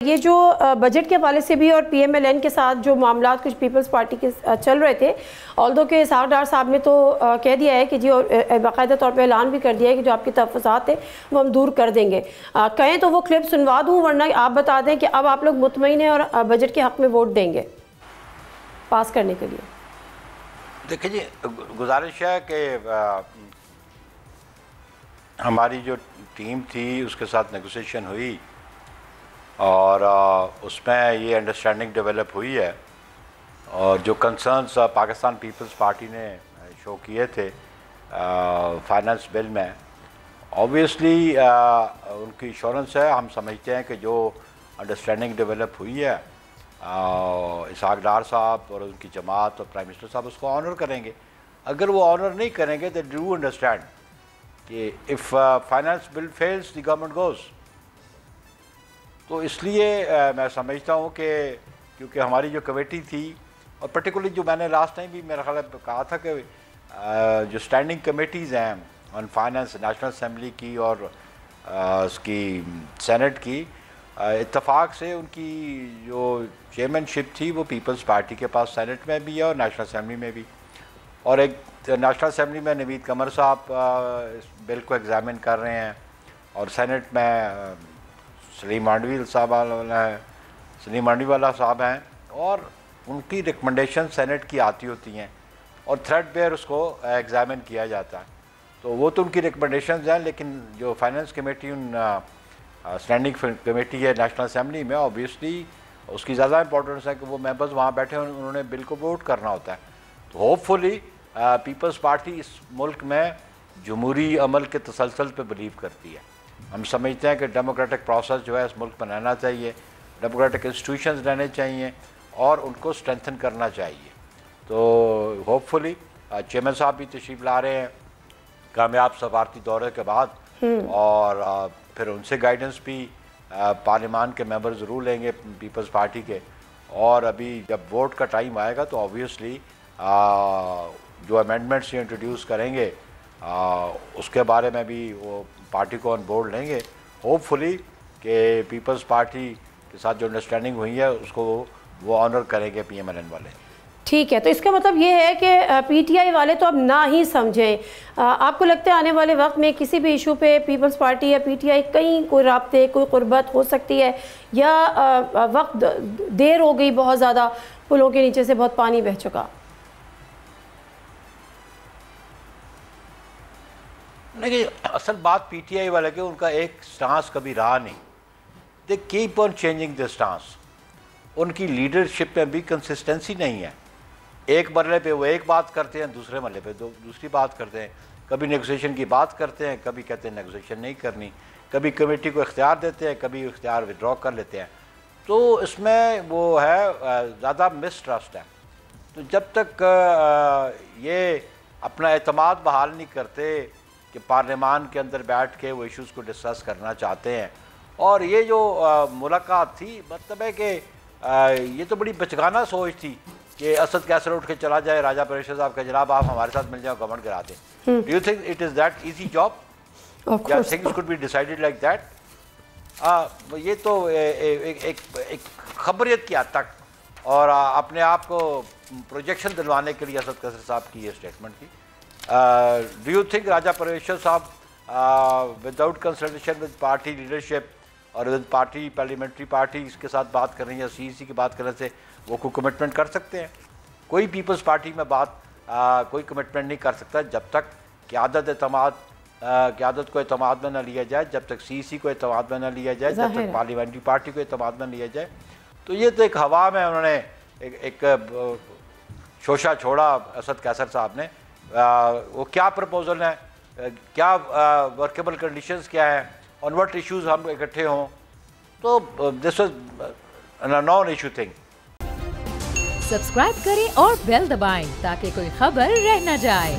یہ جو بجٹ کے حوالے سے بھی اور پی ایم ایل این کے ساتھ جو معاملات کچھ پیپلز پارٹی کے چل رہے تھے، آلدو کہ اسحاق ڈار صاحب نے تو کہہ دیا ہے کہ جی، اور باقاعدہ طور پہ اعلان بھی کر دیا ہے کہ جو آپ کے تحفظات ہیں وہ ہم دور کر دیں گے۔ کہیں تو وہ کلپ سنوا دوں، ورنہ آپ بتا دیں کہ اب آپ لوگ مطمئن ہیں اور بجٹ کے حق میں ووٹ دیں گے پاس کرنے کے لیے۔ دیکھیں جی، گزارش ہے کہ ہماری جو ٹیم تھی اس کے ساتھ نیگوسیشن ہوئی اور اس میں یہ انڈرسٹینڈنگ ڈیولپ ہوئی ہے، اور جو کنسرنز پاکستان پیپلز پارٹی نے شو کیے تھے فائنانس بل میں، اوبویسلی ان کی ایشورنس ہے۔ ہم سمجھتے ہیں کہ جو انڈرسٹینڈنگ ڈیولپ ہوئی ہے، اسحاق ڈار صاحب اور ان کی جماعت اور پرائم منسٹر صاحب اس کو آنر کریں گے۔ اگر وہ آنر نہیں کریں گے تو ڈو انڈرسٹینڈ کہ if finance bill feels the government goes. تو اس لیے میں سمجھتا ہوں کہ کیونکہ ہماری جو کمیٹی تھی، اور پرٹیکولرلی جو میں نے لاسٹ ٹائم بھی میرا خیال ہے کہا تھا کہ جو اسٹینڈنگ کمیٹیز ہیں آن فائنانس، نیشنل اسمبلی کی اور اس کی سینٹ کی، اتفاق سے ان کی جو چیئرمین شپ تھی وہ پیپلز پارٹی کے پاس سینٹ میں بھی ہے اور نیشنل اسمبلی میں بھی، اور ایک نیشنل اسمبلی میں نوید قمر صاحب اس بل کو ایگزامن کر رہے ہیں، اور سینٹ میں سلیم مانڈوی والا صاحب ہیں، اور ان کی ریکمنڈیشن سینٹ کی آتی ہوتی ہیں اور تھریڈ بیئر اس کو ایگزامن کیا جاتا ہے۔ تو وہ تو ان کی ریکمنڈیشنز ہیں، لیکن جو فائنانس کمیٹی اسٹینڈنگ کمیٹی ہے نیشنل اسمبلی میں، اوبیسلی اس کی زیادہ امپورٹنس ہے کہ وہ ممبرز وہاں بیٹھے ہیں، انہوں نے بل کو ووٹ کرنا ہوتا ہے۔ تو ہوپ فلی پیپلز پارٹی اس ملک میں جمہوری عمل کے تسلسل پہ بلیو کرتی ہے۔ ہم سمجھتے ہیں کہ ڈیموکریٹک پروسیس جو ہے اس ملک میں رہنا چاہیے، ڈیموکریٹک انسٹیٹیوشنز رہنے چاہیے اور ان کو اسٹرینتھن کرنا چاہیے۔ تو ہوپ فلی چیئرمین صاحب بھی تشریف لا رہے ہیں کامیاب سفارتی دورے کے بعد، اور پھر ان سے گائیڈنس بھی پارلیمان کے ممبر ضرور لیں گے پیپلز پارٹی کے، اور ابھی جب ووٹ کا ٹائم آئے گا تو اوبویسلی جو امینڈمنٹس یہ انٹروڈیوس کریں گے اس کے بارے میں بھی وہ پارٹی کو آن بورڈ لیں گے۔ ہوپ فلی کہ پیپلز پارٹی کے ساتھ جو انڈرسٹینڈنگ ہوئی ہے اس کو وہ آنر کریں گے پی ایم ایل این والے۔ ٹھیک ہے، تو اس کا مطلب یہ ہے کہ پی ٹی آئی والے تو اب نہ ہی سمجھیں۔ آپ کو لگتا ہے آنے والے وقت میں کسی بھی ایشو پہ پیپلز پارٹی یا پی ٹی آئی کہیں کوئی رابطے، کوئی قربت ہو سکتی ہے، یا وقت دیر ہو گئی، بہت زیادہ پلوں کے نیچے سے بہت پانی بہہ چکا؟ نہیں، اصل بات پی ٹی آئی والے کہ ان کا ایک سٹانس کبھی رہا نہیں۔ They keep on changing the stance. ان کی لیڈرشپ میں بھی کنسسٹنسی نہیں ہے۔ ایک مرحلے پہ وہ ایک بات کرتے ہیں، دوسرے مرحلے پہ دوسری بات کرتے ہیں، کبھی نیگوسیشن کی بات کرتے ہیں، کبھی کہتے ہیں نیگوسیشن نہیں کرنی، کبھی کمیٹی کو اختیار دیتے ہیں، کبھی اختیار وڈرا کر لیتے ہیں۔ تو اس میں وہ ہے زیادہ مس ٹرسٹ ہے۔ تو جب تک یہ اپنا اعتماد بحال نہیں کرتے کہ پارلیمان کے اندر بیٹھ کے وہ ایشوز کو ڈسکس کرنا چاہتے ہیں، اور یہ جو ملاقات تھی، مطلب ہے کہ یہ تو بڑی بچگانہ سوچ تھی کہ اسد کیسر اٹھ کے چلا جائے راجہ پریشر صاحب کہ جناب آپ ہمارے ساتھ مل جائیں، گورنمنٹ کرا دیں۔ Do you think it is that easy job? یا things could be decided like that? یہ تو ایک خبریت کی حد تک اور اپنے آپ کو پروجیکشن دلوانے کے لیے اسد کیسر صاحب کی یہ اسٹیٹمنٹ تھی۔ ڈو یو تھنک راجہ پریشر صاحب without consultation with party leadership اور ود پارٹی پارلیمنٹری پارٹیز کے ساتھ بات کریں یا سی سی کی بات کرنے سے وہ کوئی کمٹمنٹ کر سکتے ہیں؟ کوئی پیپلز پارٹی میں کوئی کمٹمنٹ نہیں کر سکتا جب تک قیادت کو اعتماد میں نہ لیا جائے، جب تک سی سی کو اعتماد میں نہ لیا جائے، جب تک پارلیمنٹری پارٹی کو اعتماد میں لیا جائے۔ تو یہ تو ایک ہوا میں انہوں نے ایک شوشہ چھوڑا اسد کیسر صاحب نے۔ وہ کیا پرپوزل ہے، کیا ورکیبل کنڈیشنز کیا ہیں، آن وٹ ایشوز ہم اکٹھے ہوں، تو this was non issue thing. Subscribe کریں اور بیل دبائیں تاکہ کوئی خبر رہ نہ جائے۔